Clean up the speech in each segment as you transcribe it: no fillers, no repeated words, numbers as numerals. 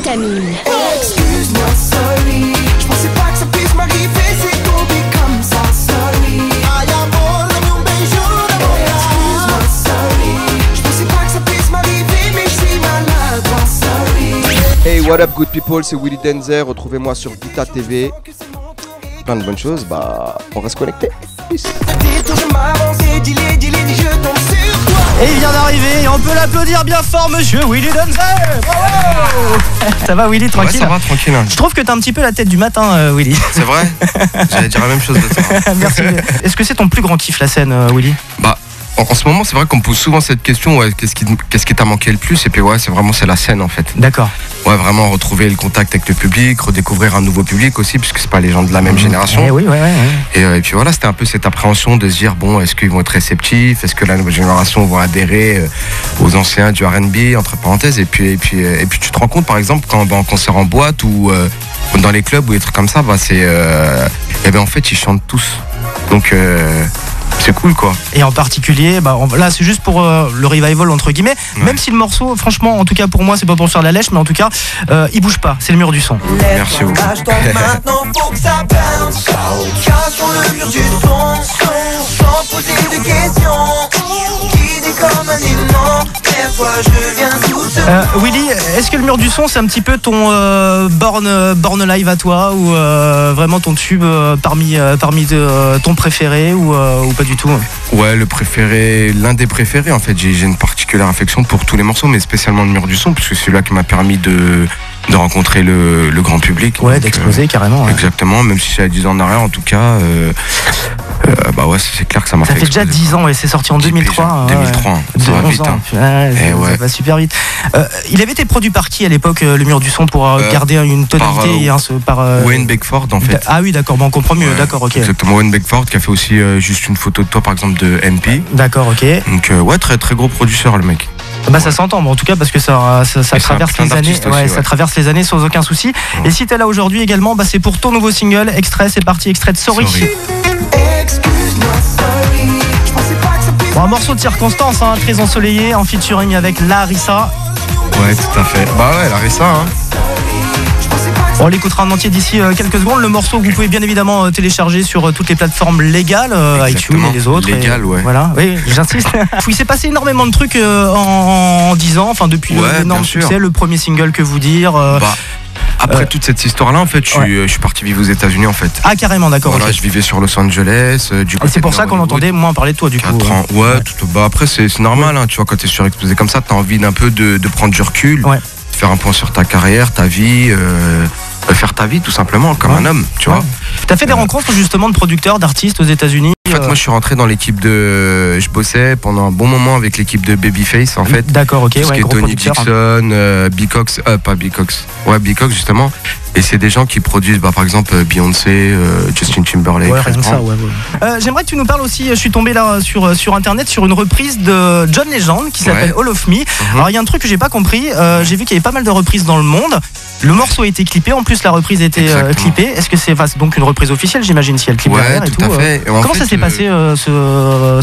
Vitamine. Excuse-moi, sorry. Je pensais pas que ça puisse m'arriver, c'est tombé comme ça, sorry. Ay, amor, dame un beso d'amor. Excuse-moi, sorry. Je pensais pas que ça puisse m'arriver, mais je suis maladroit, sorry. Hey, what up, good people, c'est Willy Denzer. Retrouvez-moi sur Vita TV. Plein de bonnes choses, on reste connecté. Peace. Et il vient d'arriver, et on peut l'applaudir bien fort, monsieur Willy Denzer. Bravo. Ça va, Willy, tranquille? Ouais, ça va, tranquille. Je trouve que t'as un petit peu la tête du matin, Willy. C'est vrai? J'allais dire la même chose de toi. Merci. Est-ce que c'est ton plus grand kiff, la scène, Willy? En ce moment, c'est vrai qu'on me pose souvent cette question, ouais, qu'est-ce qui t'a manqué le plus? Et puis ouais, c'est la scène en fait. D'accord. Ouais, vraiment retrouver le contact avec le public, redécouvrir un nouveau public aussi, puisque c'est pas les gens de la même génération. Oui, ouais. Et puis voilà, c'était un peu cette appréhension de se dire, bon, est-ce qu'ils vont être réceptifs? Est-ce que la nouvelle génération va adhérer aux anciens du R&B, entre parenthèses? Et puis tu te rends compte, par exemple, quand en concert en boîte ou dans les clubs ou des trucs comme ça, en fait, ils chantent tous. Donc c'est cool quoi. Et en particulier, là c'est juste pour le revival entre guillemets, ouais. Même si le morceau, franchement, en tout cas pour moi, c'est pas pour faire la lèche, mais en tout cas, il bouge pas, c'est le mur du son. Merci beaucoup. Maintenant faut que ça bounce. Cache sur le mur du son, sans poser de questions. Guidé comme un aimant, des fois je viens tout seul. Willy, est-ce que le mur du son c'est un petit peu ton born live à toi, ou vraiment ton tube parmi ton préféré, ou pas du tout? Ouais, le préféré, l'un des préférés en fait. J'ai une particulière affection pour tous les morceaux, mais spécialement le mur du son, puisque c'est celui-là qui m'a permis de rencontrer le grand public. Ouais, d'exploser carrément. Ouais. Exactement, même si c'est à 10 ans en arrière en tout cas. Ouais, c'est clair que ça m'a fait. Ça fait déjà 10 ans et c'est sorti en 2003. 2003, ça va vite. Ça va super vite. Il avait été produit par qui à l'époque, le mur du son, pour garder une tonalité par Wayne Beckford en fait. Ah oui, d'accord, on comprend mieux, d'accord, ok. Exactement, Wayne Beckford qui a fait aussi juste une photo de toi par exemple de MP. D'accord, ok. Donc ouais, très très gros producteur le mec. Ça s'entend, en tout cas, parce que ça traverse les années. Ouais, ça traverse les années sans aucun souci. Et si t'es là aujourd'hui également, c'est pour ton nouveau single, extrait, c'est parti, extrait de Sorry. Bon, un morceau de circonstance, très ensoleillé, en featuring avec Larissa. Ouais, tout à fait. Ouais, Larissa. On l'écoutera en entier d'ici quelques secondes. Le morceau, vous pouvez bien évidemment télécharger sur toutes les plateformes légales, iTunes et les autres. Légal, ouais. Voilà, oui, j'insiste. Il s'est passé énormément de trucs en 10 ans, depuis l'énorme succès, le premier single que vous dire. Après toute cette histoire-là, en fait, je suis parti vivre aux États-Unis, en fait. Ah, carrément, d'accord. Voilà, je vivais sur Los Angeles. Et c'est pour ça qu'on entendait moins parler de toi, du 4 coup. ans. Ouais. Après, c'est normal, tu vois, quand t'es surexposé comme ça, t'as envie d'un peu de prendre du recul, de faire un point sur ta carrière, ta vie, faire ta vie tout simplement, comme un homme, tu vois. T'as fait des rencontres justement de producteurs, d'artistes aux États-Unis? En fait, moi, je suis rentré dans l'équipe je bossais pendant un bon moment avec l'équipe de Babyface, en fait. D'accord, ok. Tout ce qui est Tony Dixon, B-Cox, pas B-Cox. Ouais, B-Cox, justement. Et c'est des gens qui produisent, par exemple, Beyoncé, Justin Timberlake. Ouais, rien que ça, ouais. J'aimerais que tu nous parles aussi, je suis tombé là sur internet, sur une reprise de John Legend qui s'appelle All of Me. Alors, il y a un truc que j'ai pas compris, j'ai vu qu'il y avait pas mal de reprises dans le monde. Le morceau a été clippé, en plus la reprise a été clippée. Est-ce que c'est donc une reprise officielle, j'imagine, si elle clip derrière et tout? À fait. Comment ça s'est passé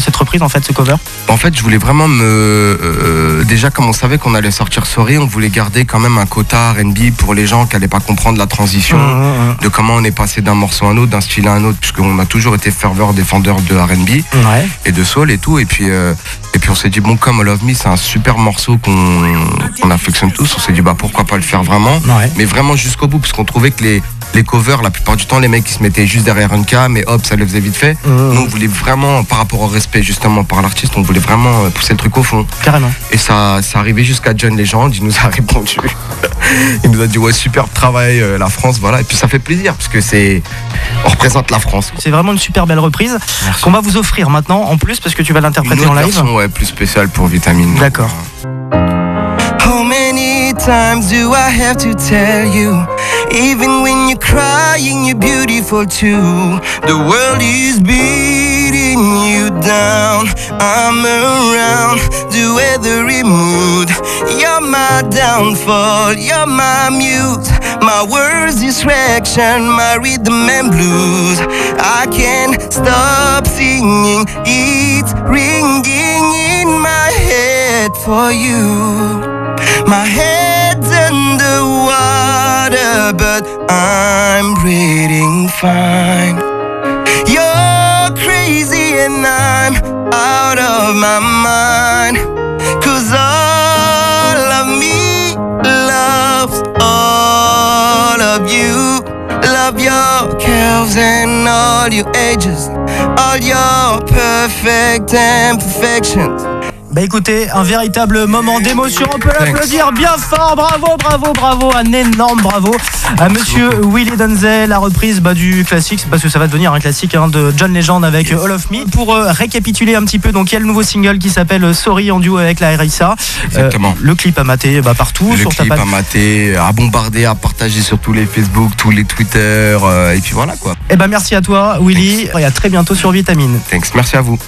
cette reprise, en fait, ce cover? En fait, je voulais vraiment déjà, comme on savait qu'on allait sortir Sorry, on voulait garder quand même un quota R&B pour les gens qui n'allaient pas comprendre la transition, de comment on est passé d'un morceau à un autre, d'un style à un autre, puisqu'on a toujours été ferveur défendeur de R&B et de soul et tout. Et puis on s'est dit, bon, comme All of Me, c'est un super morceau qu'on affectionne tous, on s'est dit, pourquoi pas le faire vraiment, mais vraiment jusqu'au bout, parce qu'on trouvait que les covers, la plupart du temps, les mecs qui se mettaient juste derrière une cam et hop, ça le faisait vite fait. Nous, on voulait vraiment, par rapport au respect justement par l'artiste, on voulait vraiment pousser le truc au fond. Carrément. Et ça arrivait jusqu'à John Legend, il nous a répondu. Il nous a dit, ouais, superbe travail, la France, voilà. Et puis ça fait plaisir, parce que on représente la France. C'est vraiment une super belle reprise qu'on va vous offrir maintenant, en plus, parce que tu vas l'interpréter en live. Version, plus spéciale pour Vitamine. D'accord. How many times do I have to tell you? Even when you're crying, you're beautiful too. The world is beating you down. I'm around to every mood. You're my downfall, you're my muse. My words distraction, my rhythm and blues. I can't stop singing, it's ringing in my head for you. My head's underwater, fever, but I'm breathing fine. You're crazy and I'm out of my mind. 'Cause all of me loves all of you. Love your curves and all your ages, all your perfect imperfections. Bah écoutez, un véritable moment d'émotion, on peut l'applaudir bien fort, bravo, un énorme bravo à monsieur Willie Denzel, la reprise du classique, parce que ça va devenir un classique de John Legend avec All of Me. Pour récapituler un petit peu, donc il y a le nouveau single qui s'appelle Sorry en duo avec la RSA. Exactement. Le clip à mater partout. Le sur clip à mater, à bombarder, à partager sur tous les Facebook, tous les Twitter, et puis voilà quoi. Et merci à toi Willy, et à très bientôt sur Vitamine. Thanks, merci à vous.